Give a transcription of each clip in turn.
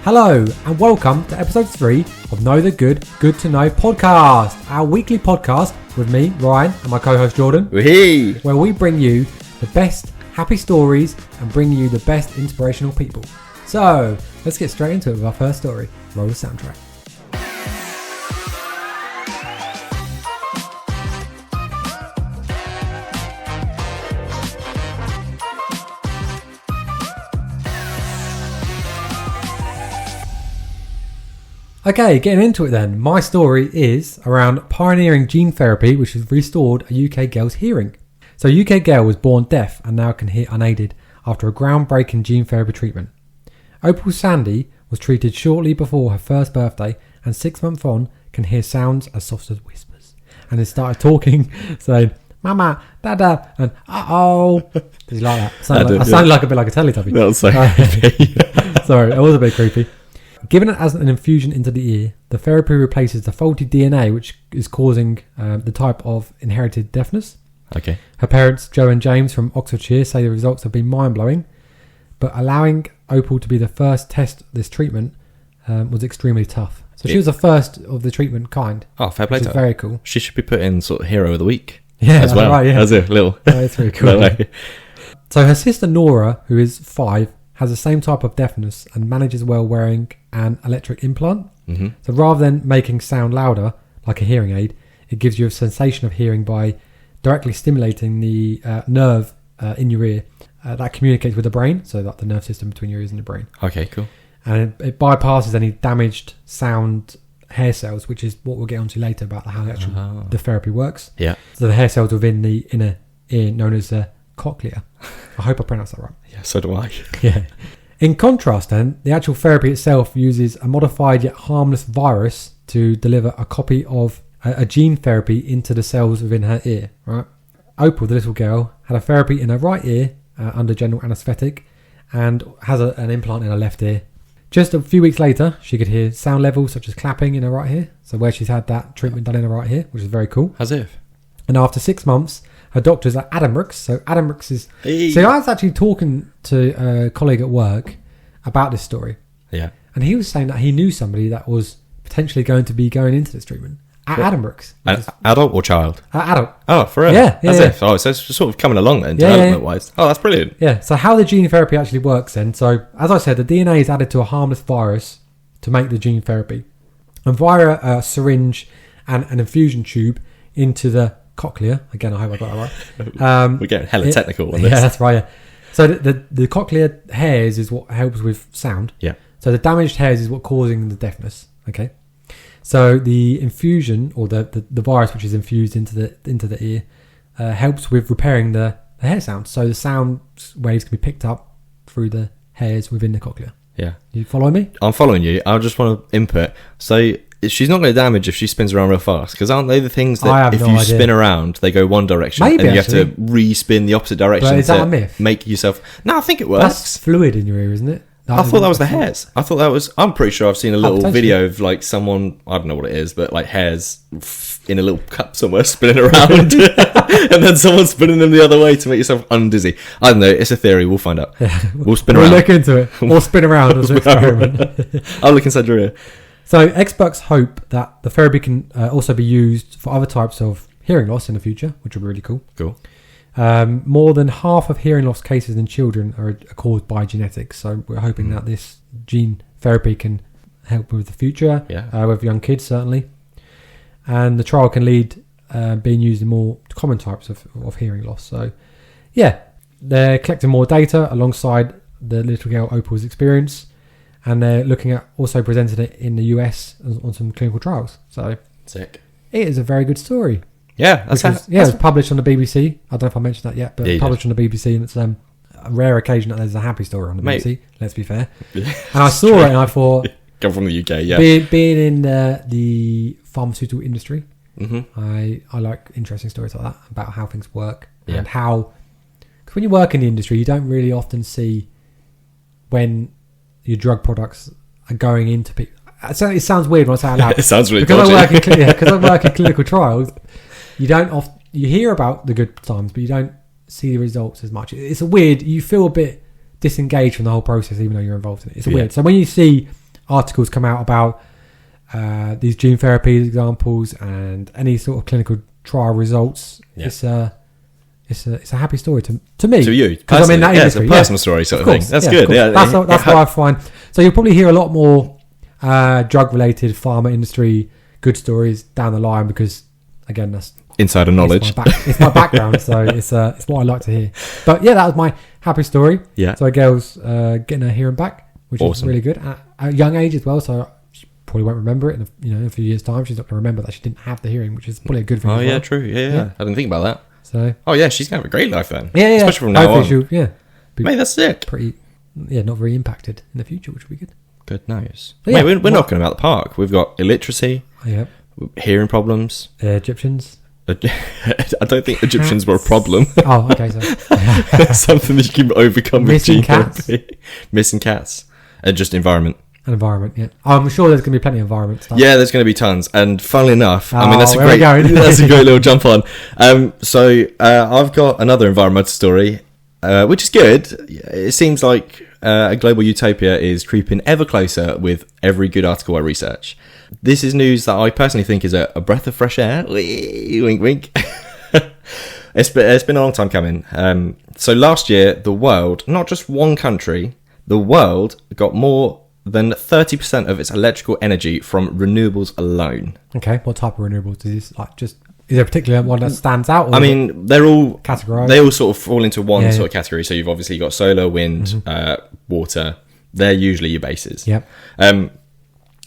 Hello and welcome to episode 3 of Know the Good, Good to Know podcast, our weekly podcast with me, Ryan, and my co-host Jordan, where we bring you the best happy stories and bring you the best inspirational people. So let's get straight into it with our first story. Roll the soundtrack. Okay, getting into it then. My story is around pioneering gene therapy, which has restored a UK girl's hearing. So a UK girl was born deaf and now can hear unaided after a groundbreaking gene therapy treatment. Opal Sandy was treated shortly before her first birthday and 6 months on can hear sounds as soft as whispers. And they started talking, saying, Mama, Dada, and uh-oh. Did you like that? I sounded like a bit like a Teletubby. That was so creepy. Sorry, it was a bit creepy. Given it as an infusion into the ear, the therapy replaces the faulty DNA which is causing the type of inherited deafness. Okay. Her parents, Joe and James from Oxfordshire, say the results have been mind-blowing, but allowing Opal to be the first test this treatment was extremely tough. So she was the first of the treatment kind. Oh, fair play to her. Very cool. She should be put in sort of Hero of the Week. Yeah, as well. Right, yeah. As a little. That's very cool. So her sister Nora, who is 5, has the same type of deafness and manages well wearing an electric implant. Mm-hmm. So rather than making sound louder, like a hearing aid, it gives you a sensation of hearing by directly stimulating the nerve in your ear that communicates with the brain, so that the nerve system between your ears and the brain. Okay, cool. And it bypasses any damaged sound hair cells, which is what we'll get onto later about how the therapy works. Yeah. So the hair cells within the inner ear, known as the cochlea. I hope I pronounced that right. Yeah, so do I. Yeah. In contrast then, the actual therapy itself uses a modified yet harmless virus to deliver a copy of a gene therapy into the cells within her ear, right? Opal, the little girl, had a therapy in her right ear under general anaesthetic and has an implant in her left ear. Just a few weeks later, she could hear sound levels such as clapping in her right ear, so where she's had that treatment done in her right ear, which is very cool. As if. And after 6 months, her doctors at Addenbrooke's. So Addenbrooke's is... Hey. So I was actually talking to a colleague at work about this story. Yeah. And he was saying that he knew somebody that was potentially going to be going into this treatment at Addenbrooke's. Adult or child? Adult. Oh, forever. Yeah. As if. Oh, so it's sort of coming along then, development-wise. Oh, that's brilliant. Yeah. So how the gene therapy actually works then. So as I said, the DNA is added to a harmless virus to make the gene therapy. And via a syringe and an infusion tube into the cochlea. Again, I hope I got that right. We're getting hella technical on this. Yeah, that's right. Yeah. So the cochlear hairs is what helps with sound. Yeah. So the damaged hairs is what causing the deafness. Okay. So the infusion or the virus which is infused into the ear helps with repairing the hair sound. So the sound waves can be picked up through the hairs within the cochlea. Yeah. You follow me? I'm following you. I just want to input. So she's not going to damage if she spins around real fast, because aren't they the things that if you spin around, they go one direction, Maybe, and you actually. have to re-spin the opposite direction But is that a myth? Make yourself... No, I think it works. That's fluid in your ear, isn't it? I thought that was the hairs. I thought that was... I'm pretty sure I've seen a little potentially. video of like someone, I don't know what it is, but like hairs in a little cup somewhere spinning around and then someone spinning them the other way to make yourself undizzy. I don't know. It's a theory. We'll find out. Yeah. We'll spin around. We'll look into it. Or spin around as an experiment. I'll look inside your ear. So experts hope that the therapy can also be used for other types of hearing loss in the future, which would be really cool. Cool. More than half of hearing loss cases in children are caused by genetics. So we're hoping that this gene therapy can help with the future, with young kids certainly. And the trial can lead being used in more common types of hearing loss. So yeah, they're collecting more data alongside the little girl Opal's experience. And they're looking at also presenting it in the US on some clinical trials. So sick. It is a very good story. Yeah, it was published on the BBC. I don't know if I mentioned that yet, but published on the BBC, and it's a rare occasion that there's a happy story on the BBC. Let's be fair. And I saw it, and I thought, come from the UK, yeah. Being in the pharmaceutical industry, I like interesting stories like that about how things work and how. Because when you work in the industry, you don't really often see when your drug products are going into people. So it sounds weird when I say it out loud. It sounds really because I work in clinical trials. You hear about the good times, but you don't see the results as much. It's a weird. You feel a bit disengaged from the whole process, even though you're involved in it. It's weird. So when you see articles come out about these gene therapy examples and any sort of clinical trial results, it's a happy story to me. To you, because I'm in that industry. It's a personal story sort of thing. That's good. Yeah, that's why I find. So you'll probably hear a lot more drug-related pharma industry good stories down the line because, again, that's insider knowledge. It's my background, so it's what I like to hear. But yeah, that was my happy story. Yeah. So a girl's getting her hearing back, which is really good at a young age as well. So she probably won't remember it in a few years' time. She's not going to remember that she didn't have the hearing, which is probably a good thing. Oh yeah, true. Yeah. I didn't think about that. So. Oh yeah, she's going to have a great life then. Yeah. Especially from now on. Mate, that's sick. Pretty. Yeah, not very impacted in the future, which would be good. Good news. Mate, we're knocking about the park. We've got illiteracy, hearing problems. Egyptians. I don't think Egyptians were a problem. Oh, okay. So. Something that you can overcome with gene therapy. Missing cats. And just environment. An environment, yeah. I'm sure there's going to be plenty of environment stuff. Yeah, there's going to be tons. And funnily enough, that's a great little jump on. So I've got another environmental story, which is good. It seems like a global utopia is creeping ever closer with every good article I research. This is news that I personally think is a breath of fresh air. Wink, wink. It's been a long time coming. So last year, the world, not just one country, the world got more than 30% of its electrical energy from renewables alone. Okay, what type of renewables is this? Is there a particular one that stands out? Or they're all categorized. They all sort of fall into one sort of category. So you've obviously got solar, wind, water. They're usually your bases. Yep.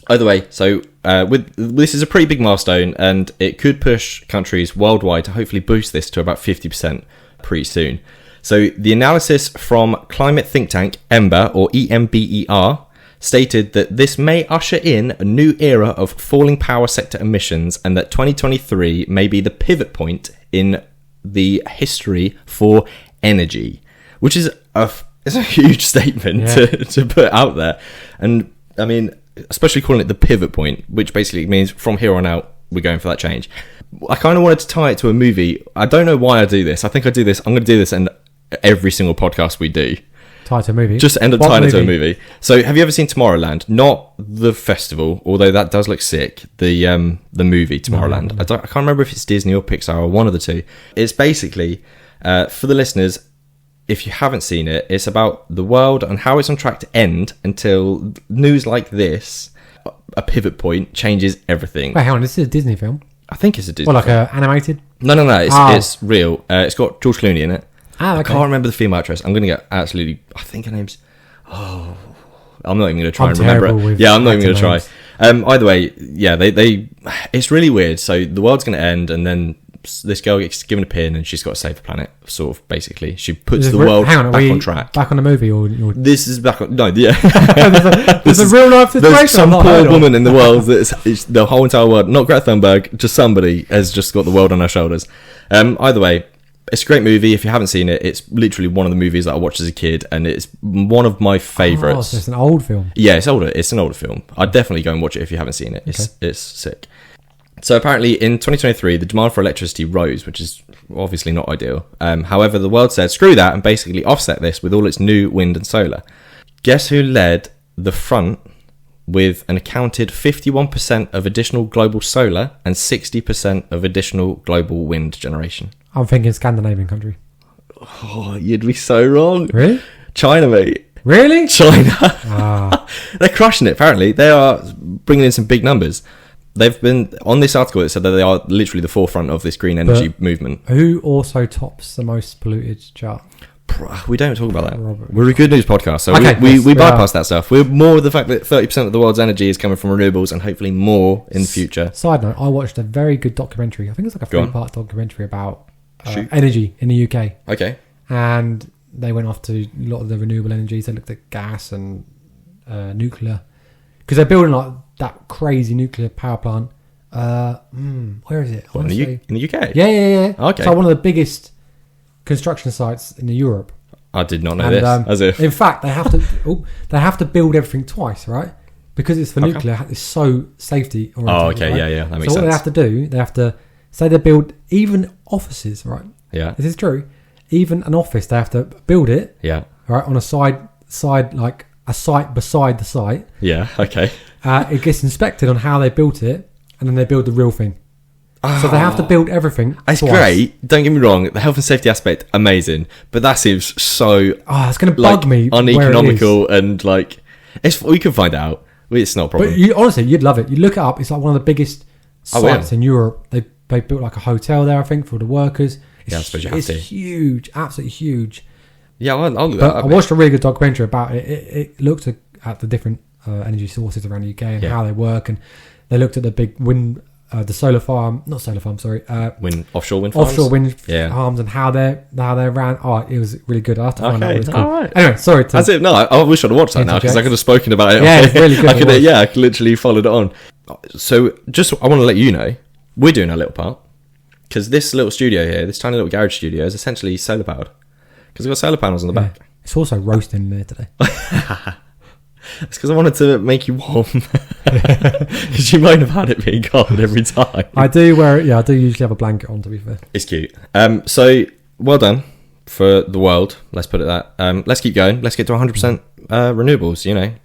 Either way, so this is a pretty big milestone, and it could push countries worldwide to hopefully boost this to about 50% pretty soon. So the analysis from climate think tank EMBER, or EMBER, stated that this may usher in a new era of falling power sector emissions, and that 2023 may be the pivot point in the history for energy, which is a huge statement to put out there. And I mean, especially calling it the pivot point, which basically means from here on out we're going for that change. I kind of wanted to tie it to a movie. I don't know why I do this. I think I do this. I'm going to do this in every single podcast we do. Tie to a movie. Just end up tying it to a movie. So, have you ever seen Tomorrowland? Not the festival, although that does look sick. The movie Tomorrowland. No. I can't remember if it's Disney or Pixar or one of the two. It's basically for the listeners. If you haven't seen it, it's about the world and how it's on track to end until news like this, a pivot point, changes everything. Wait, hang on. This is a Disney film. I think it's a Disney. Well, film. Animated. No. It's real. It's got George Clooney in it. I can't remember the female actress. I'm going to get absolutely... I think her name's... I'm not even going to try and remember it. I'm not even going to try. Either way, they it's really weird. So the world's going to end, and then this girl gets given a pin, and she's got to save the planet, sort of, basically. She puts the world back on track. Back on the movie? Or This is back on... No, yeah. there's a real-life situation. There's some poor woman in the world that's the whole entire world, not Greta Thunberg, just somebody has just got the world on her shoulders. Either way, it's a great movie. If you haven't seen it, it's literally one of the movies that I watched as a kid, and it's one of my favourites. Oh, so it's an old film. Yeah, it's older. It's an older film. I'd definitely go and watch it if you haven't seen it. It's sick. So apparently in 2023, the demand for electricity rose, which is obviously not ideal. However, the world said, screw that, and basically offset this with all its new wind and solar. Guess who led the front with an accounted 51% of additional global solar and 60% of additional global wind generation? I'm thinking Scandinavian country. Oh, you'd be so wrong. Really? China, mate. Really? China. They're crushing it, apparently. They are bringing in some big numbers. They've been, on this article, it said that they are literally the forefront of this green energy movement. Who also tops the most polluted chart? We don't talk about that. We're a good news podcast, so we bypass that stuff. We're more with the fact that 30% of the world's energy is coming from renewables, and hopefully more in the future. Side note, I watched a very good documentary. I think it's like a 3-part documentary about energy in the UK. Okay. And they went off to a lot of the renewable energies. They looked at gas and nuclear. Because they're building like that crazy nuclear power plant. Where is it? In the UK? Yeah. Okay. So one of the biggest construction sites in Europe. I did not know this. As if, in fact, they have to build everything twice, right? Because it's for nuclear. It's so safety oriented. Oh, okay, right? yeah, that makes sense. So what they have to do, they have to say they build even offices, right? Yeah, this is true. Even an office, they have to build it. Yeah, right on a side like a site beside the site. Yeah, okay. It gets inspected on how they built it, and then they build the real thing. So they have to build everything. It's twice. great. Don't get me wrong. The health and safety aspect, amazing. But that seems so it's going to bug me. Uneconomical and like we can find out. It's not a problem. But honestly, you'd love it. You look it up. It's like one of the biggest sites in Europe. They built like a hotel there, I think, for the workers. I suppose you have to. It's huge, absolutely huge. Yeah, I'll look that up. I watched a really good documentary about it. It looked at the different energy sources around the UK and how they work, and they looked at the big wind. The solar farm, not solar farm, sorry. Offshore wind farms? Offshore wind farms and how they ran. Oh, it was really good. I have to find out what it's called. All right. Anyway, sorry. That's it. No, I wish I'd watched that now because I could have spoken about it. Yeah, it's really good. I could literally followed it on. So I want to let you know, we're doing our little part because this little studio here, this tiny little garage studio is essentially solar powered because we've got solar panels on the back. It's also roasting there today. It's because I wanted to make you warm. Because you might have had it being cold every time. I do I do usually have a blanket on, to be fair. It's cute. So, well done for the world. Let's put it that. Let's keep going. Let's get to 100% renewables,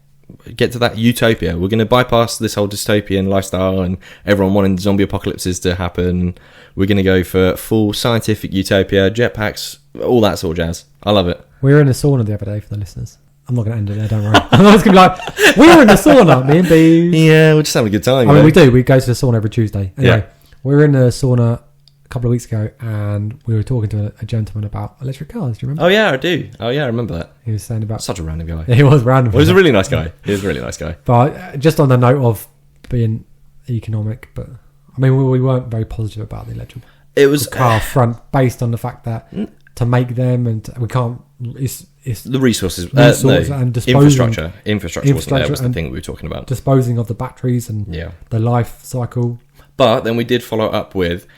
Get to that utopia. We're going to bypass this whole dystopian lifestyle and everyone wanting zombie apocalypses to happen. We're going to go for full scientific utopia, jetpacks, all that sort of jazz. I love it. We were in a sauna the other day for the listeners. I'm not going to end it there, don't worry. I'm just going to be like, we were in the sauna, me and Bees. Yeah, we're just having a good time. I mean, we do. We go to the sauna every Tuesday. Anyway, we were in the sauna a couple of weeks ago and we were talking to a gentleman about electric cars. Do you remember? Oh, yeah, I do. Oh, yeah, I remember that. He was saying about... Such a random guy. Yeah, he was random. Well, he was a really nice guy. He was a really nice guy. But just on the note of being economic, but I mean, we weren't very positive about the electric car front based on the fact that to make them and we can't... It's the resources and disposing, infrastructure wasn't there, was the thing we were talking about. Disposing of the batteries and the life cycle. But then we did follow up with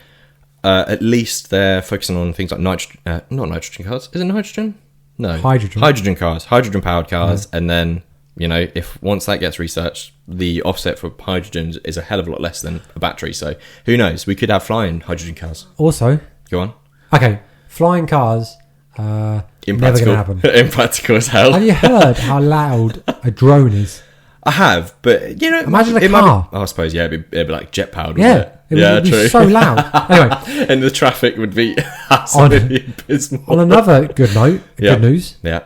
at least they're focusing on things like not nitrogen cars. Is it nitrogen? No. Hydrogen cars, hydrogen powered cars, and then if once that gets researched, the offset for hydrogen is a hell of a lot less than a battery. So who knows? We could have flying hydrogen cars. Also, go on. Okay, flying cars. Never going to happen. Impractical as hell. Have you heard how loud a drone is? I have, but imagine a car. I suppose it'd be like jet powered. Yeah, it would be so loud. Anyway, and the traffic would be absolutely abysmal. On another good note, good news. Yeah,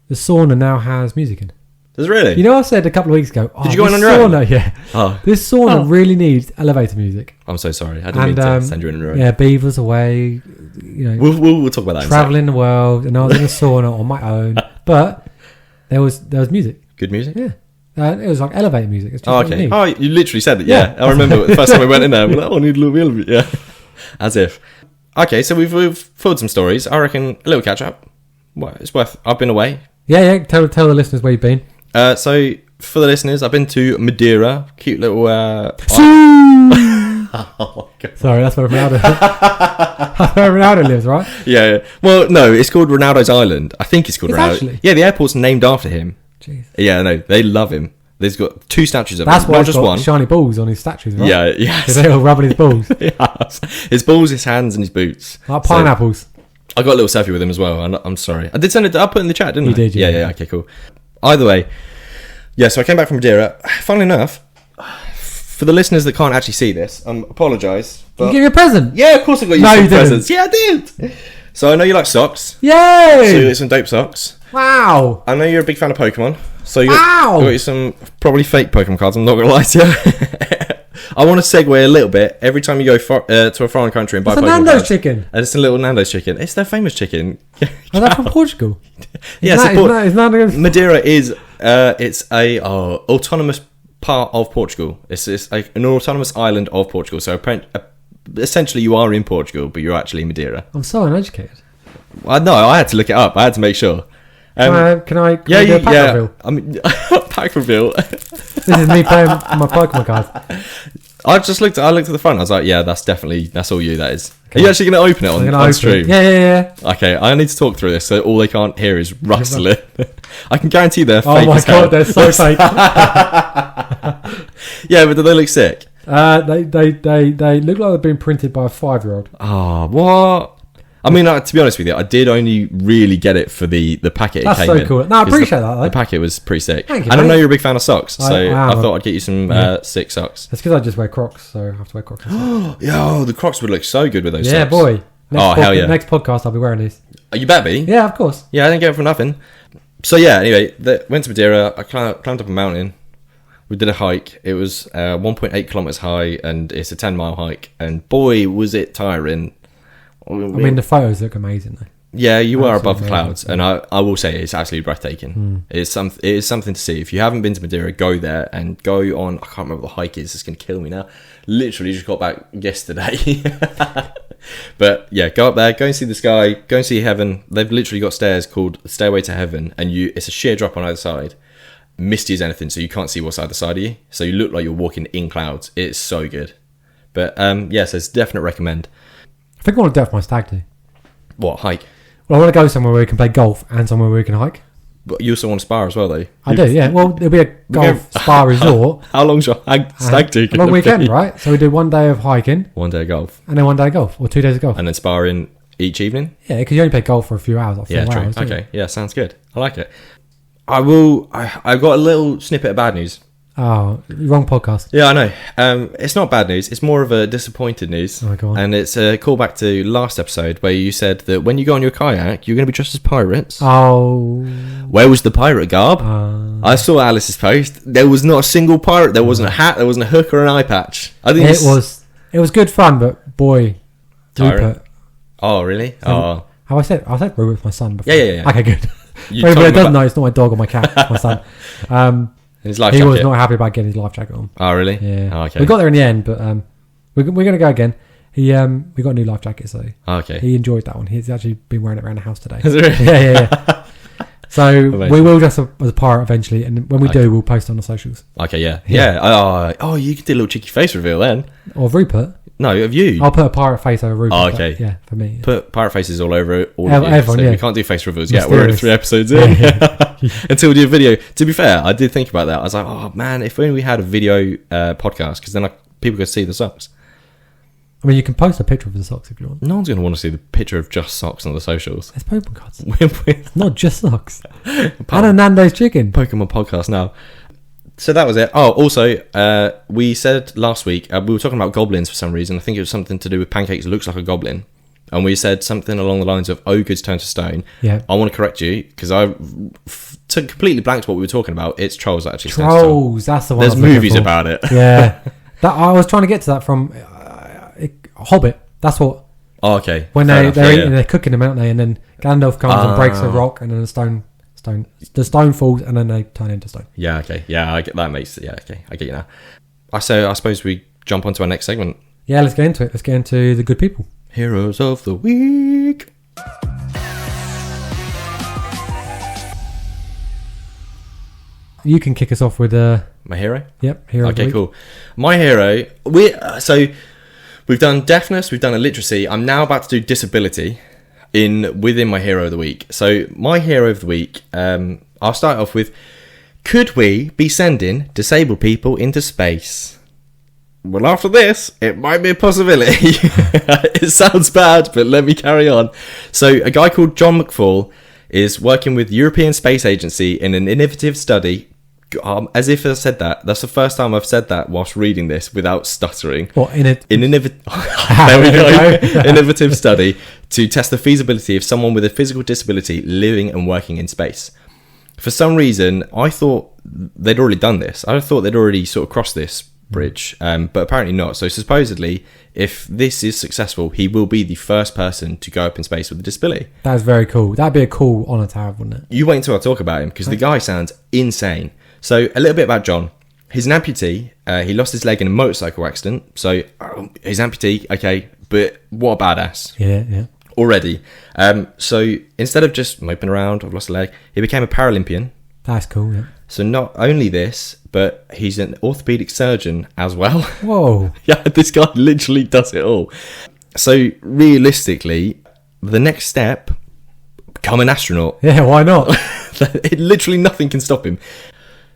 the sauna now has music in. Does it really? I said a couple of weeks ago. Did you go in on your own? Yeah. Oh. This sauna really needs elevator music. I'm so sorry. I didn't mean to send you in on your own. Yeah, Beav was away. We'll talk about that. Traveling the world, and I was in a sauna on my own. But there was music. Good music. Yeah. It was like elevator music. It's just okay. Oh, you literally said it. Yeah. I remember the first time we went in there. We're like, I need a little bit. Yeah. As if. Okay, so we've filled some stories. I reckon a little catch up. Well, it's worth. I've been away. Yeah. Tell the listeners where you've been. So for the listeners, I've been to Madeira. Cute little. Oh, God. Sorry, that's where Ronaldo lives, right? Yeah. Well, no, it's called Ronaldo's Island. I think it's called Ronaldo. Actually? Yeah, the airport's named after him. Jeez. Yeah, no, they love him. There's got 2 statues of that's him, why not just one. Shiny balls on his statues, right? Yeah, yes. They're all rubbing his balls. Yes. His balls, his hands, and his boots. Like pineapples. I got a little selfie with him as well. I'm sorry. I did send it. I put it in the chat, didn't I? You did, yeah. Okay, cool. Either way, yeah. So I came back from Madeira. Funnily enough, for the listeners that can't actually see this, apologise. You give me a present? Yeah, of course I got you some presents. Yeah, I did. So I know you like socks. Yay! So you got some dope socks. Wow. I know you're a big fan of Pokemon. So you got you some probably fake Pokemon cards. I'm not going to lie to you. I want to segue a little bit. Every time you go to a foreign country and buy Pokemon Nando's cards, chicken. And it's a little Nando's chicken. It's their famous chicken. Oh, that's from Portugal. Yes, Madeira is it's a autonomous part of Portugal. It's an autonomous island of Portugal. So essentially, you are in Portugal, but you're actually Madeira. I'm so uneducated. No, I had to look it up. I had to make sure. Can I do a pack reveal? I mean, pack reveal. This is me playing my Pokemon cards. I looked at the front. I was like, yeah, that's all you. That is. Okay. Are you actually going to open it on stream? Yeah. Okay, I need to talk through this so all they can't hear is rustling. I can guarantee they're fake. Oh my god, they're so fake. Yeah, but do they look sick? They look like they've been printed by a 5-year-old. Oh, what? I mean, to be honest with you, I did only really get it for the packet That's it came so in. cool. No, I appreciate that, though. The packet was pretty sick. Thank you, and I know mate. you're a big fan of socks, so I thought I'd get you some sick socks. That's because I just wear Crocs, so I have to wear Crocs. Yo, the Crocs would look so good with those socks. Yeah, boy. Hell yeah. Next podcast, I'll be wearing these. Oh, you better be. Yeah, of course. Yeah, I didn't get it for nothing. So yeah, anyway, went to Madeira. I climbed up a mountain. We did a hike. It was 1.8 kilometers high, and it's a 10-mile hike. And boy, was it tiring. I mean, the photos look amazing, though. Yeah, you are above the amazing. clouds, and I will say it's absolutely breathtaking. It is something to see. If you haven't been to Madeira, go there and go on. I can't remember what the hike is. It's going to kill me now. Literally just got back yesterday. But yeah, go up there, go and see the sky, go and see heaven. They've literally got stairs called Stairway to Heaven, and it's a sheer drop on either side. Misty as anything, so you can't see what's either side of you. So you look like you're walking in clouds. It's so good. But yes, it's a definite recommend. I think I want to do it for my stag do. What, hike? Well, I want to go somewhere where we can play golf and somewhere where we can hike. But you also want to spar as well, though. I do, yeah. Well, it'll be a golf spa resort. How long's your stag do? A long weekend, right? So we do 1 day of hiking. 1 day of golf. And then 1 day of golf. Or 2 days of golf. And then sparring each evening? Yeah, because you only play golf for a few hours. Like 4 Yeah, true. hours, don't you? Okay, yeah, sounds good. I like it. I've got a little snippet of bad news. Oh, wrong podcast. Yeah, I know. It's not bad news. It's more of a disappointed news. Oh, go on. And it's a callback to last episode where you said that when you go on your kayak, you're going to be dressed as pirates. Oh. Where was the pirate garb? I saw Alice's post. There was not a single pirate. There wasn't a hat. There wasn't a hook or an eye patch. I think It was good fun, but boy, Tiring. Rupert. Oh, really? Oh. How I said Rupert's my son before. Yeah. Okay, good. You But told it him doesn't about- know it's not my dog or my cat. It's my son. His life He jacket. was not happy about getting his life jacket on. Oh, really? Yeah. Oh, okay. We got there in the end, but we're going to go again. We got a new life jacket, so Okay. he enjoyed that one. He's actually been wearing it around the house today. Is it really? Yeah. So Amazing. we will dress up as a pirate eventually, and when we do, we'll post on the socials. Okay, yeah. Oh, you could do a little cheeky face reveal then. Or Rupert. No, of you. I'll put a pirate face over Rupert. Oh, but okay. yeah, for me. Yeah. Put pirate faces all over it. All Everyone, of you. So yeah. we can't do face reveals yet. We're only Mysterious. 3 episodes in. Yeah. Until we do a video. To be fair, I did think about that. I was like, oh man, if only we had a video podcast, because then people could see the socks. I mean, you can post a picture of the socks if you want. No one's going to want to see the picture of just socks on the socials. It's Pokemon cards. We're Not just socks. And a Nando's chicken. Pokemon podcast now. So that was it. Oh, also, we said last week, we were talking about goblins for some reason. I think it was something to do with pancakes. It looks like a goblin. And we said something along the lines of ogres turn to stone. Yeah. I want to correct you, because I completely blanked what we were talking about. It's trolls that actually turn to stone. Trolls, that's the one. There's I was looking movies for. about it. Yeah. I was trying to get to that from Hobbit. That's what. Oh, okay. When Fair enough. they're Yeah, eating, they're cooking them, aren't they? And then Gandalf comes and breaks a rock, and then the stone falls, and then they turn into stone. Yeah, okay. Yeah, I get that. Okay. I get you now. I suppose we jump onto our next segment. Yeah, let's get into it. Let's get into the good people. Heroes of the Week. You can kick us off with My hero? Yep, hero. of the Okay, week. cool. My hero. We've done deafness, we've done illiteracy. I'm now about to do disability within my hero of the week. So my hero of the week, I'll start off with: could we be sending disabled people into space? Well, after this, it might be a possibility. It sounds bad, but let me carry on. So a guy called John McFall is working with European Space Agency in an innovative study. As if I said that. That's the first time I've said that whilst reading this without stuttering. What, in it? There we go. Innovative study to test the feasibility of someone with a physical disability living and working in space. For some reason, I thought they'd already done this. I thought they'd already sort of crossed this bridge, but apparently not. So supposedly, if this is successful, he will be the first person to go up in space with a disability. That's very cool. That'd be a cool honour to have, wouldn't it? You wait until I talk about him, because the guy sounds insane. So a little bit about John. He's an amputee. He lost his leg in a motorcycle accident. So he's amputee, okay, but what a badass. Yeah. Already. So instead of just moping around, I've lost a leg, he became a Paralympian. That's cool, yeah. So not only this, but he's an orthopedic surgeon as well. Whoa. Yeah, this guy literally does it all. So realistically, the next step, become an astronaut. Yeah, why not? Literally nothing can stop him.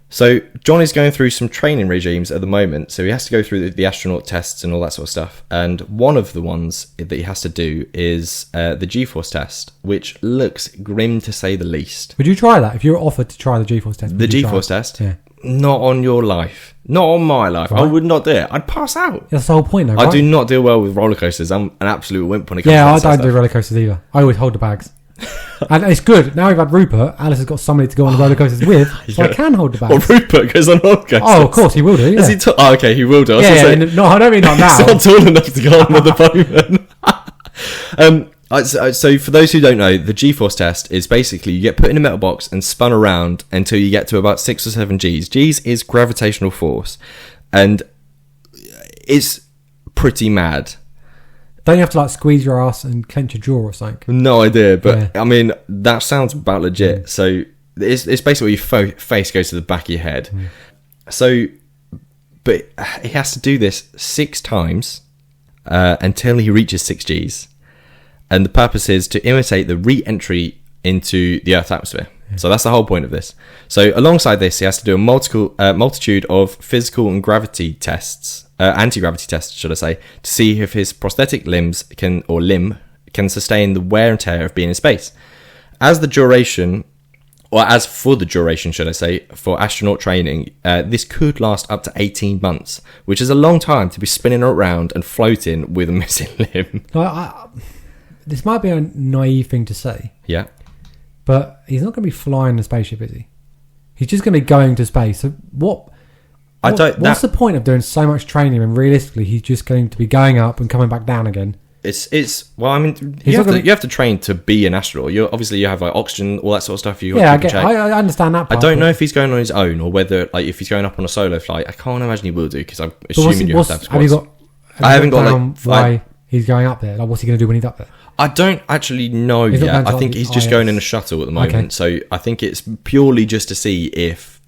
So John is going through some training regimes at the moment. So he has to go through the astronaut tests and all that sort of stuff. And one of the ones that he has to do is the G-force test, which looks grim to say the least. Would you try that if you were offered to try the G-force test? The G-force test? Yeah. Not on your life. Not on my life. Right. I would not do it. I'd pass out. That's the whole point, though, right? I do not deal well with roller coasters. I'm an absolute wimp when it comes to that stuff. I don't do roller coasters either. I always hold the bags. And it's good. Now we've had Rupert, Alice has got somebody to go on the roller coasters with, so I can hold the bags. Well, Rupert goes on roller coasters. Oh, of course, he will do, yeah. Is he okay, he will do. No, I don't mean not now. He's not tall enough to go on at the moment. So for those who don't know, the G-force test is basically you get put in a metal box and spun around until you get to about 6 or 7 Gs. Gs is gravitational force, and it's pretty mad. Don't you have to like squeeze your ass and clench your jaw or something? No idea, but I mean that sounds about legit. So it's basically your face goes to the back of your head. So, but he has to do this 6 times until he reaches 6 Gs. And the purpose is to imitate the re-entry into the Earth's atmosphere. So that's the whole point of this. So alongside this, he has to do a multitude of physical and gravity tests, anti-gravity tests, should I say, to see if his prosthetic limb can sustain the wear and tear of being in space. As for the duration, should I say, for astronaut training, this could last up to 18 months, which is a long time to be spinning around and floating with a missing limb. This might be a naive thing to say. Yeah. But he's not going to be flying the spaceship, is he? He's just going to be going to space. So what's the point of doing so much training when realistically he's just going to be going up and coming back down again? Well, I mean, you have to train to be an astronaut. You have like oxygen, all that sort of stuff. I understand that part. I don't know if he's going on his own or whether like if he's going up on a solo flight. I can't imagine he will do because I'm assuming you have to have squads. I haven't got why he's going up there. Like, what's he going to do when he's up there? I don't actually know yet. I think he's just going in a shuttle at the moment. Okay. So I think it's purely just to see if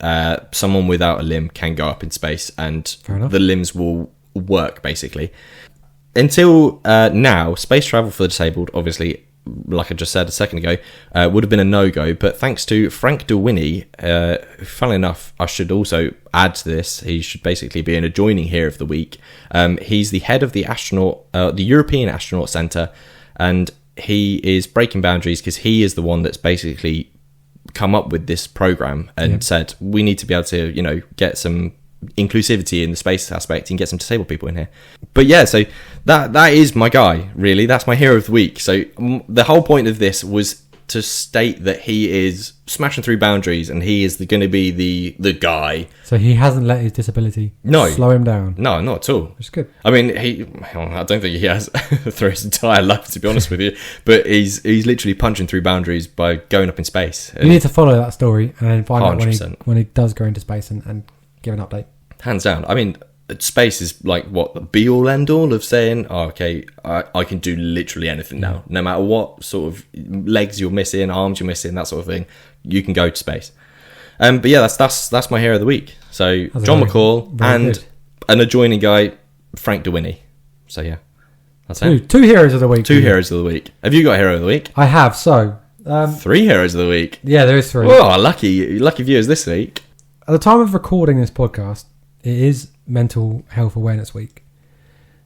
someone without a limb can go up in space and the limbs will work, basically. Until now, space travel for the disabled, obviously, like I just said a second ago, would have been a no-go. But thanks to Frank DeWinnie, funnily enough, I should also add to this, he should basically be an adjoining Hero of the Week. He's the head of the European Astronaut Centre, and he is breaking boundaries because he is the one that's basically come up with this program and said we need to be able to, get some inclusivity in the space aspect and get some disabled people in here. But yeah, so that is my guy, really. That's my Hero of the Week. So the whole point of this was to state that he is smashing through boundaries and he is going to be the guy. So he hasn't let his disability slow him down? No, not at all. Which is good. I mean, I don't think he has through his entire life, to be honest with you, but he's literally punching through boundaries by going up in space. You need to follow that story and then find 100%. out when he does go into space and give an update. Hands down. I mean, space is like what the be all end all of saying, I can do literally anything now, no matter what sort of legs you're missing, arms you're missing, that sort of thing. You can go to space. But yeah, that's my Hero of the Week. So that's John McCall and good. An adjoining guy, Frank DeWinnie. So yeah, that's it. Two Heroes of the Week. Two Heroes of the Week. Have you got a Hero of the Week? I have. So 3 Heroes of the Week. Yeah, there is 3. Oh, lucky viewers this week. At the time of recording this podcast, it is Mental Health Awareness Week.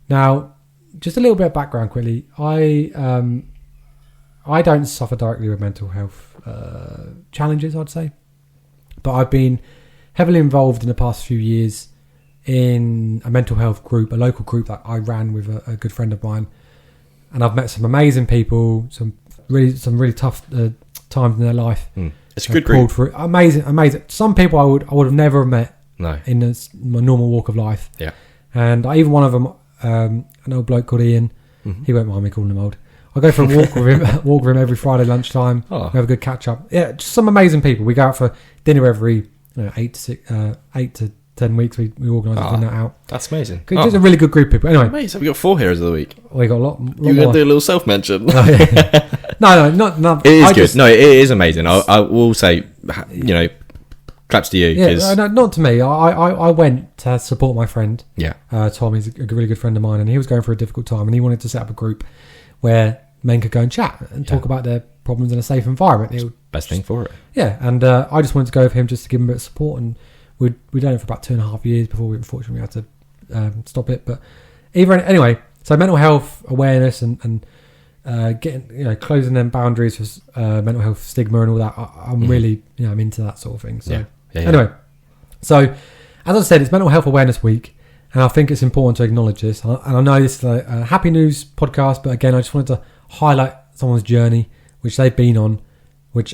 Now, just a little bit of background quickly. I don't suffer directly with mental health challenges, I'd say. But I've been heavily involved in the past few years in a mental health group, a local group that I ran with a good friend of mine. And I've met some amazing people, some really tough times in their life. It's a good group. For amazing. Some people I would have never met. No. In my normal walk of life. Yeah. And even one of them, an old bloke called Ian, he won't mind me calling him old. I go for a walk with him every Friday lunchtime. We have a good catch up. Yeah, just some amazing people. We go out for dinner every 8 to 10 weeks. We organise a dinner out. That's amazing. It's a really good group of people. Anyway, amazing. We've got 4 Heroes of the Week. We got a lot You're going to do a little self mention. No, not. It is good. No, it is amazing. I will say, claps to you. Yeah, no, not to me. I went to support my friend. Yeah. Tom is a really good friend of mine, and he was going through a difficult time, and he wanted to set up a group where men could go and chat and talk about their problems in a safe environment. Best thing for it. Yeah, and I just wanted to go with him just to give him a bit of support, and we done it for about 2.5 years before we unfortunately had to stop it. But anyway, so mental health awareness and getting, closing them boundaries for mental health stigma and all that. I'm really, I'm into that sort of thing. So anyway, so as I said, it's Mental Health Awareness Week, and I think it's important to acknowledge this. And I know this is a happy news podcast, but again, I just wanted to highlight someone's journey which they've been on, which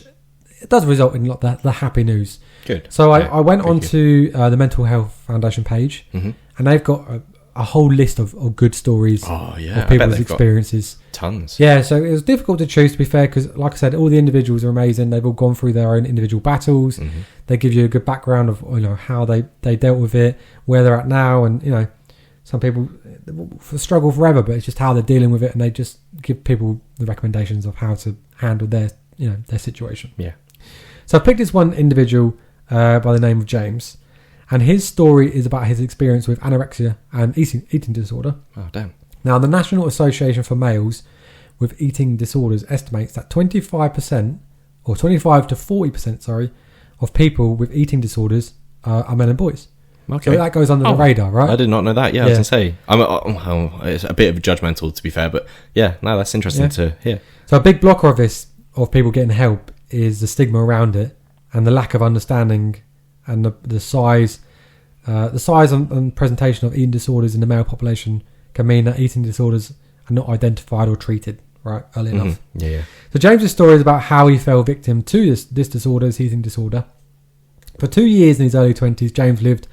it does result in the happy news. Good. So I went onto the Mental Health Foundation page, and they've got a whole list of good stories of people's experiences. Tons. Yeah, so it was difficult to choose, to be fair, because like I said, all the individuals are amazing. They've all gone through their own individual battles. They give you a good background of how they dealt with it, where they're at now, and some people struggle forever, but it's just how they're dealing with it, and they just give people the recommendations of how to handle their situation. Yeah. So I picked this one individual by the name of James. And his story is about his experience with anorexia and eating disorder. Oh, damn. Now, the National Association for Males with Eating Disorders estimates that 25% or 25 to 40%, of people with eating disorders are men and boys. Okay. So that goes under the radar, right? I did not know that. Yeah, I was going to say. It's a bit of judgmental, to be fair, but that's interesting to hear. So a big blocker of people getting help is the stigma around it and the lack of understanding and the size and presentation of eating disorders in the male population can mean that eating disorders are not identified or treated early enough. Yeah. So James's story is about how he fell victim to this disorder, his eating disorder. For 2 years in his early 20s, James lived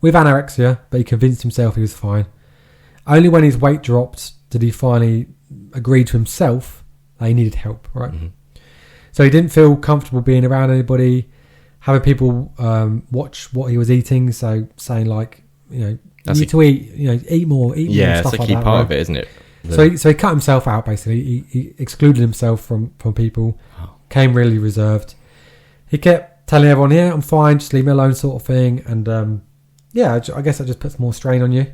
with anorexia, but he convinced himself he was fine. Only when his weight dropped did he finally agree to himself that he needed help. So he didn't feel comfortable being around anybody, having people watch what he was eating, so saying you need to eat, eat more, stuff like that. Yeah, it's a key part of it, isn't it? So he cut himself out, basically. He excluded himself from people, came really reserved. He kept telling everyone, I'm fine, just leave me alone, sort of thing. And I guess that just puts more strain on you.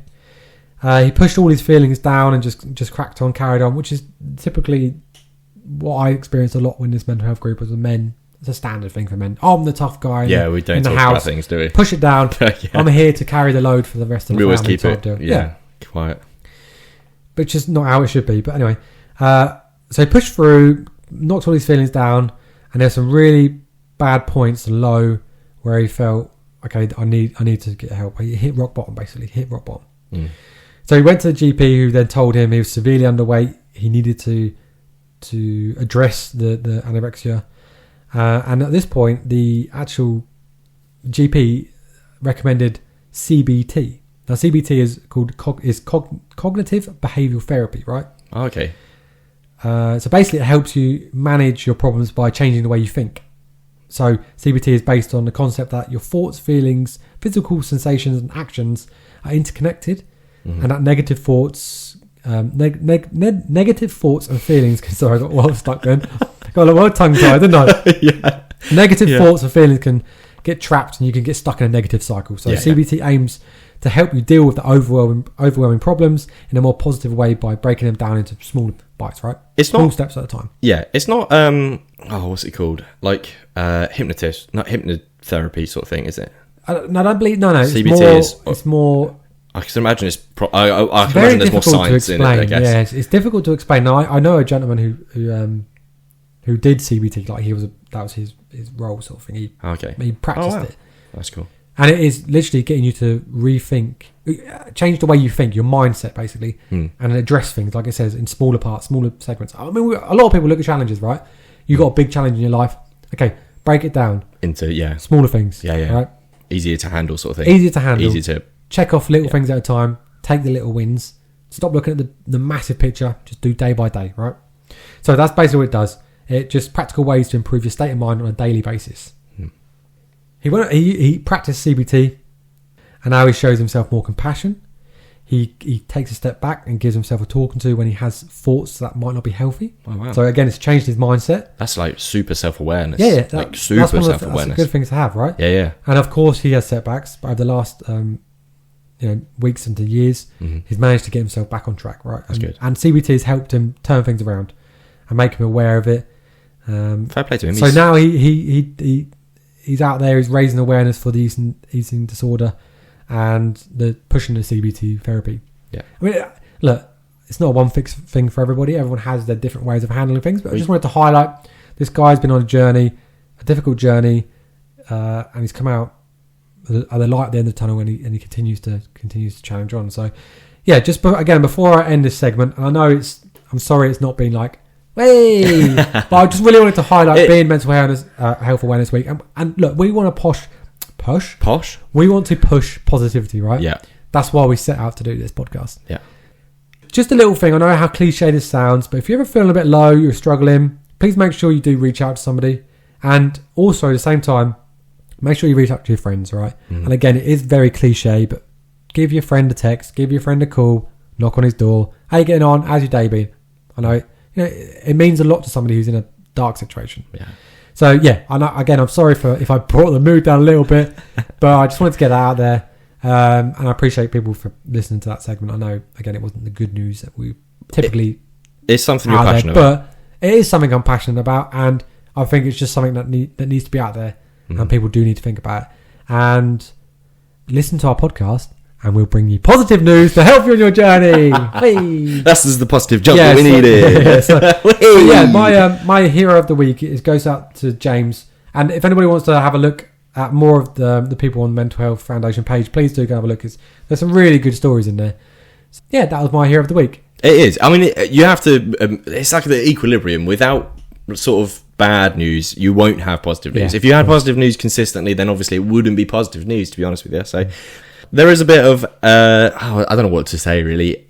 He pushed all his feelings down and just cracked on, carried on, which is typically what I experienced a lot when this mental health group was with men. It's a standard thing for men. I'm the tough guy. Yeah, we don't in the talk house. about things, do we? Push it down. I'm here to carry the load for the rest of the family. We always keep it. Yeah, quiet. Which is not how it should be. But anyway, so he pushed through, knocked all his feelings down, and there's some really bad points low where he felt, okay, I need to get help. He hit rock bottom, basically. So he went to the GP, who then told him he was severely underweight. He needed to address the anorexia. And at this point, the actual GP recommended CBT. Now, CBT is cognitive behavioural therapy, right? Oh, okay. So basically, it helps you manage your problems by changing the way you think. So CBT is based on the concept that your thoughts, feelings, physical sensations, and actions are interconnected, and that negative thoughts, negative thoughts and feelings. Sorry, I got well stuck then. Got a well tongue-tied, didn't I? Negative thoughts and feelings can get trapped, and you can get stuck in a negative cycle. So CBT aims to help you deal with the overwhelming problems in a more positive way by breaking them down into small bites, right? It's small not steps at a time. Yeah, it's not what's it called? Like hypnotist, not hypnotherapy sort of thing, is it? I don't believe. No. CBT it's more. I can imagine it's. I can imagine there's more science in it, I guess. Yeah, it's difficult to explain. Now, I know a gentleman who did CBT. Like that was his role, sort of thing. He practiced it. That's cool. And it is literally getting you to rethink, change the way you think, your mindset, basically, and address things, like it says, in smaller parts, smaller segments. I mean, a lot of people look at challenges, right? You got a big challenge in your life. Okay, break it down into smaller things. Right? Easier to handle, sort of thing. Easier to handle. Easy to check off little things at a time. Take the little wins. Stop looking at the massive picture. Just do day by day, right? So that's basically what it does. It just practical ways to improve your state of mind on a daily basis. He practiced CBT, and now he shows himself more compassion. He takes a step back and gives himself a talking to when he has thoughts that might not be healthy. Oh, wow. So again, it's changed his mindset. That's like super self-awareness. Yeah, like super self-awareness. That's a good thing to have, right? Yeah. And of course, he has setbacks, but over the last weeks into years, he's managed to get himself back on track, right? That's good. And CBT has helped him turn things around and make him aware of it. Fair play to him. So now he he's out there. He's raising awareness for the eating disorder and the pushing the CBT therapy. Yeah. I mean, look, it's not a one fix thing for everybody. Everyone has their different ways of handling things. But I just wanted to highlight this guy's been on a journey, a difficult journey, and he's come out at the light at the end of the tunnel, and he continues to challenge on. So, yeah, just again before I end this segment, and I know I'm sorry it's not been like, hey, but I just really wanted to highlight being Mental Health Awareness Week. And look, we want to posh. We want to push positivity, right? Yeah. That's why we set out to do this podcast. Yeah. Just a little thing. I know how cliche this sounds, but if you're ever feeling a bit low, you're struggling, please make sure you do reach out to somebody. And also at the same time, make sure you reach out to your friends, right? And again, it is very cliche, but give your friend a text, give your friend a call, knock on his door. How you getting on? How's your day been? I know it means a lot to somebody who's in a dark situation. Yeah. So yeah, again, I'm sorry if I brought the mood down a little bit, but I just wanted to get that out there. And I appreciate people for listening to that segment. I know, again, it wasn't the good news that we typically... It's something you're passionate about. But it is something I'm passionate about, and I think it's just something that needs to be out there, and people do need to think about it. And listen to our podcast, and we'll bring you positive news to help you on your journey. Hey. That's the positive jump that we needed. Yeah, my hero of the week goes out to James. And if anybody wants to have a look at more of the people on the Mental Health Foundation page, please do go have a look. There's some really good stories in there. So, yeah, that was my hero of the week. It is. I mean, you have to... it's like the equilibrium. Without sort of bad news, you won't have positive news. Yeah. If you had positive news consistently, then obviously it wouldn't be positive news, to be honest with you. So there is a bit of... I don't know what to say, really.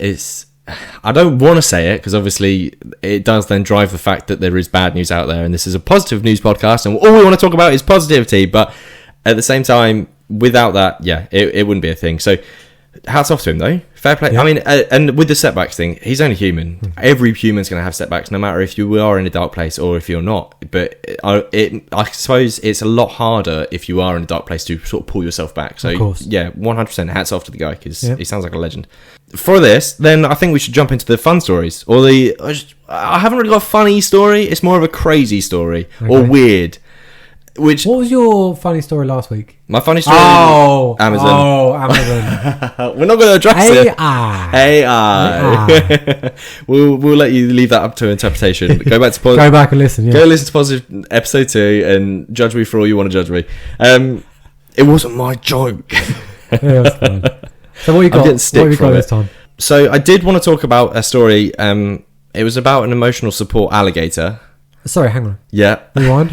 I don't want to say it, because obviously it does then drive the fact that there is bad news out there, and this is a positive news podcast, and all we want to talk about is positivity. But at the same time, without that, yeah, it wouldn't be a thing. So hats off to him, though. Fair play. Yeah. I mean, and with the setbacks thing, he's only human. Every human's going to have setbacks, no matter if you are in a dark place or if you're not. But I suppose it's a lot harder if you are in a dark place to sort of pull yourself back. So, of course. Yeah, 100% hats off to the guy, because he sounds like a legend. For this, then I think we should jump into the fun stories. I haven't really got a funny story. It's more of a crazy story, or weird. What was your funny story last week? My funny story? Amazon. We're not going to address it. AI. We'll let you leave that up to interpretation. Go back to go back and listen. Yeah. Go listen to Positive episode 2 and judge me for all you want to judge me. It wasn't my joke. Yeah, that's fine. So what you got? What have you got this time? So I did want to talk about a story. It was about an emotional support alligator. Sorry, hang on. Yeah. Rewind.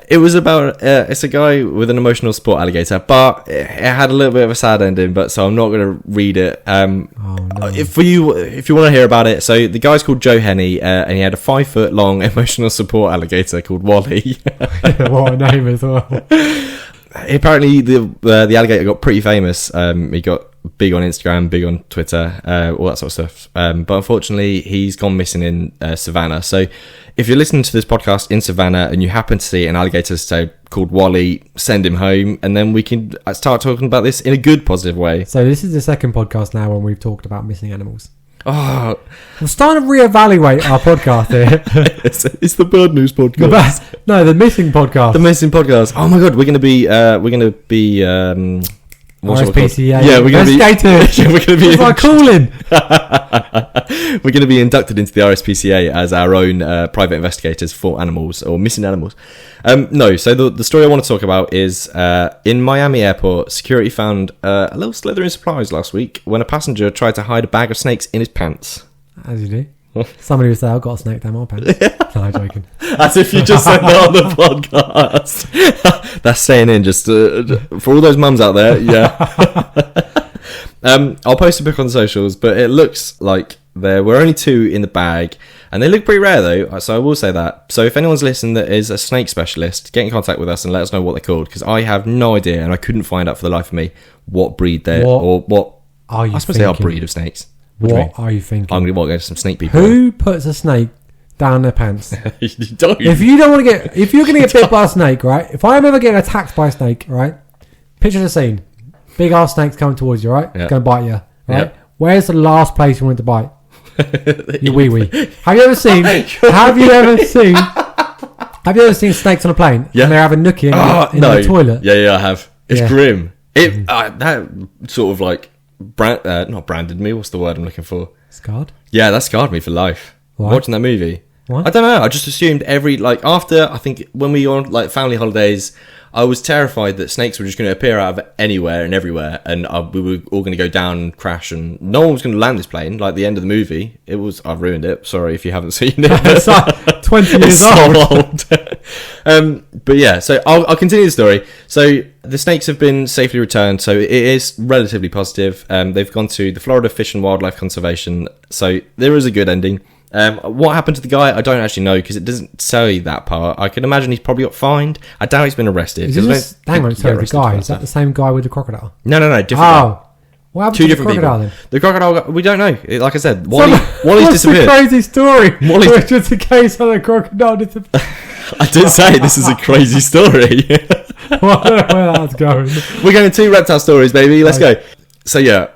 It was about it's a guy with an emotional support alligator, but it had a little bit of a sad ending. But so I'm not going to read it. No. If you want to hear about it, so the guy's called Joe Henney, and he had a 5-foot long emotional support alligator called Wally. What a name as well. Apparently, the alligator got pretty famous. He got big on Instagram, big on Twitter, all that sort of stuff. But unfortunately, he's gone missing in Savannah. So if you're listening to this podcast in Savannah and you happen to see an alligator called Wally, send him home, and then we can start talking about this in a good, positive way. So this is the second podcast now when we've talked about missing animals. Oh, I'm starting to reevaluate our podcast here. It's the Bird News podcast. The missing podcast. The missing podcast. Oh my god, we're gonna be RSPCA. Yeah, we're going to be. We're going to be. It's like calling. We're going to be inducted into the RSPCA as our own private investigators for animals or missing animals. No, so the story I want to talk about is in Miami Airport, security found a little slithering surprise last week when a passenger tried to hide a bag of snakes in his pants. As you do. Somebody would say, I've got a snake down my pants. No, I'm joking. As if you just said that on the podcast. That's staying in just for all those mums out there. Yeah. I'll post a pic on the socials, but it looks like there were only 2 in the bag, and they look pretty rare though, so I will say that. So if anyone's listening that is a snake specialist, get in contact with us and let us know what they're called, because I have no idea, and I couldn't find out for the life of me what breed they're, or what are you I suppose thinking? They are breed of snakes. What are you thinking? I'm going to go to some snake people. Who puts a snake down their pants? You don't. If you're going to get bit by a snake, right? If I'm ever getting attacked by a snake, right? Picture the scene. Big ass snake's coming towards you, right? Yeah. It's going to bite you, right? Yeah. Where's the last place you want to bite? Your wee wee. Have you ever seen Have you ever seen snakes on a plane? Yeah. And they're having nookie in the toilet. Yeah, I have. It's grim. That sort of like not branded me. What's the word I'm looking for? Scarred? Yeah, that scarred me for life. Why? Watching that movie. What? I don't know. I just assumed after, I think when we were on like family holidays, I was terrified that snakes were just going to appear out of anywhere and everywhere, and we were all going to go down and crash, and no one was going to land this plane. Like the end of the movie, I've ruined it. Sorry if you haven't seen it. It's like 20 years old. But yeah, so I'll continue the story. So the snakes have been safely returned, so it is relatively positive. They've gone to the Florida Fish and Wildlife Conservation, so there is a good ending. What happened to the guy, I don't actually know, because it doesn't say that part. I can imagine he's probably got fined. I doubt he's been arrested. Hang on, sorry, the guy, is that the same guy with the crocodile? No, different guy. What happened Two to the different crocodile people. then? The crocodile, we don't know. Like I said, Wally's What's disappeared. the crazy story? Wally's It's just a case of the crocodile disappeared. I did say this is a crazy story. Well, I don't know where that's going. We're going to 2 reptile stories, baby. Let's go. So yeah,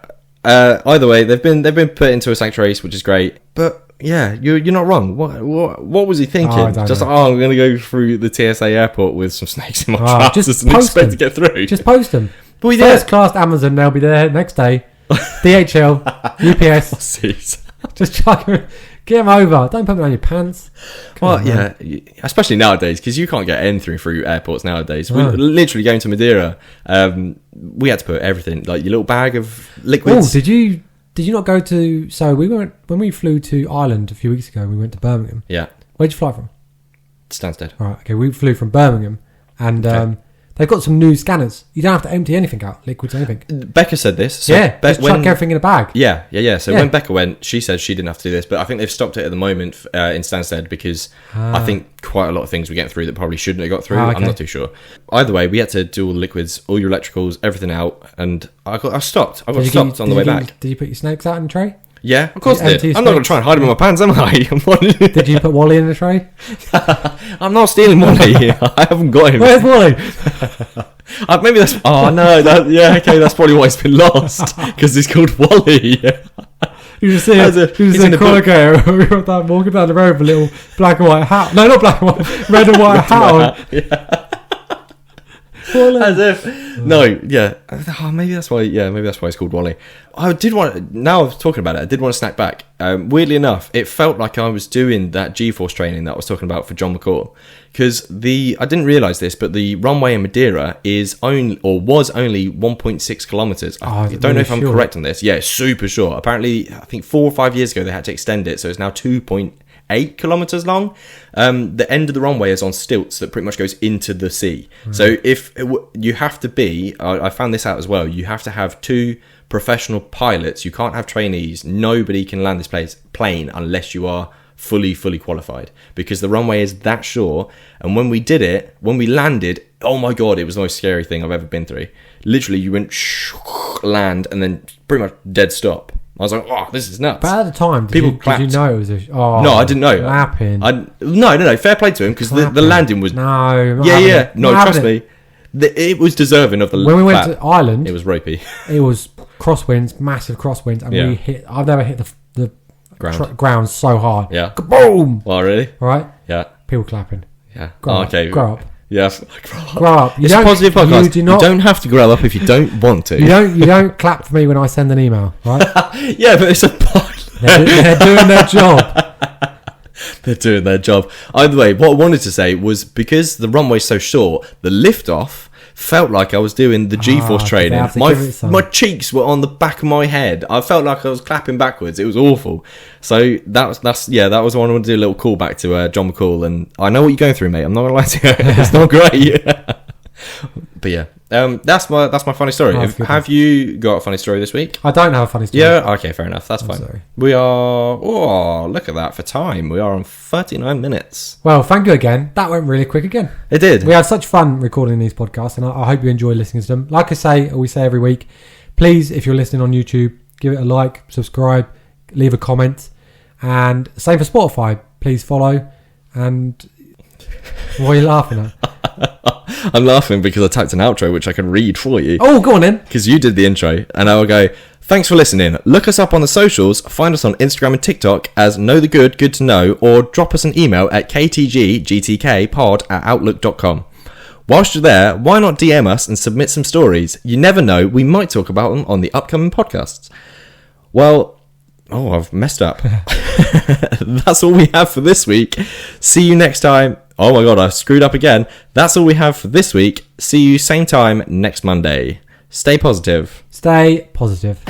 either way, they've been put into a sanctuary, which is great. But yeah, you're not wrong. What was he thinking? I don't know. I'm going to go through the TSA airport with some snakes in my trousers and expect to get through. Just post them. But we First class Amazon, they'll be there next day. DHL, UPS. Just chuck them. Get them over. Don't put them on your pants. Yeah, especially nowadays, because you can't get anything through airports nowadays. We're literally going to Madeira. We had to put everything, like your little bag of liquids. Oh, did you not go to? So when we flew to Ireland a few weeks ago. We went to Birmingham. Yeah. Where'd you fly from? Stansted. All right. Okay. We flew from Birmingham, and they've got some new scanners. You don't have to empty anything out, liquids, anything. Becca said this. So just chuck everything in a bag. Yeah. So when Becca went, she said she didn't have to do this, but I think they've stopped it at the moment in Stansted because I think quite a lot of things were getting through that probably shouldn't have got through. Okay. I'm not too sure. Either way, we had to do all the liquids, all your electricals, everything out, and I stopped. I got stopped on the way back. Did you put your snakes out in the tray? Yeah, of course I did. I'm not going to try and hide them in my pants, am I? Did you put Wally in the tray? I'm not stealing Wally. I haven't got him. Where's Wally? Maybe that's... Oh, no. That's probably why it's been lost. Because he's called Wally. You just see a collocator walking down the road with a little black and white hat. No, not black and white. Red and white hat on. Yeah. As if maybe that's why it's called Wally. Now I was talking about it, I did want to snack back. Weirdly enough, it felt like I was doing that G-force training that I was talking about for John McCall, because I didn't realise this, but the runway in Madeira was only 1.6 kilometres. I don't know if I'm correct on this. Yeah, it's super short. Apparently, I think 4 or 5 years ago they had to extend it, so it's now 2.8 kilometres long. The end of the runway is on stilts that pretty much goes into the sea. So you have to be, I found this out as well, you have to have 2 professional pilots. You can't have trainees. Nobody can land this plane unless you are fully qualified, because the runway is that short. And when we landed, oh my god, it was the most scary thing I've ever been through. Literally, you went land and then pretty much dead stop. I was like, oh, this is nuts. But at the time, did you know it was a... Oh, no, I didn't know. Clapping. No, fair play to him, because the landing was... No. Yeah. No, trust me. It was deserving of the When we went to Ireland... It was ropey. It was crosswinds, massive crosswinds, and I've never hit the ground so hard. Yeah. Kaboom! Oh, really? Right? Yeah. People clapping. Yeah. Grow up. Yeah. Grow up. It's a positive podcast. You don't have to grow up if you don't want to. You don't clap for me when I send an email, right? Yeah, but it's a podcast. They're doing their job. They're doing their job. Either way, what I wanted to say was, because the runway's so short, the lift-off felt like I was doing the G-force training. My cheeks were on the back of my head. I felt like I was clapping backwards. It was awful. So that was one I wanted to do, a little callback to John McCall. And I know what you're going through, mate. I'm not gonna lie to you. It's not great. But yeah, that's my funny story. Have you got a funny story this week? I don't have a funny story. Yeah, okay, fair enough. That's fine. Sorry. We are... Oh, look at that for time. We are on 39 minutes. Well, thank you again. That went really quick again. It did. We had such fun recording these podcasts, and I hope you enjoy listening to them. Like we say every week, please, if you're listening on YouTube, give it a like, subscribe, leave a comment, and same for Spotify. Please follow. And what are you laughing at? I'm laughing because I typed an outro which I can read for you. Oh, go on then. Because you did the intro, and I will go, Thanks for listening. Look us up on the socials, find us on Instagram and TikTok as Know the Good, Good to Know, or drop us an email at KTGGTKpod@outlook.com. Whilst you're there, why not DM us and submit some stories? You never know, we might talk about them on the upcoming podcasts. Well, I've messed up. That's all we have for this week. See you next time. Oh my god, I screwed up again. That's all we have for this week. See you same time next Monday. Stay positive. Stay positive.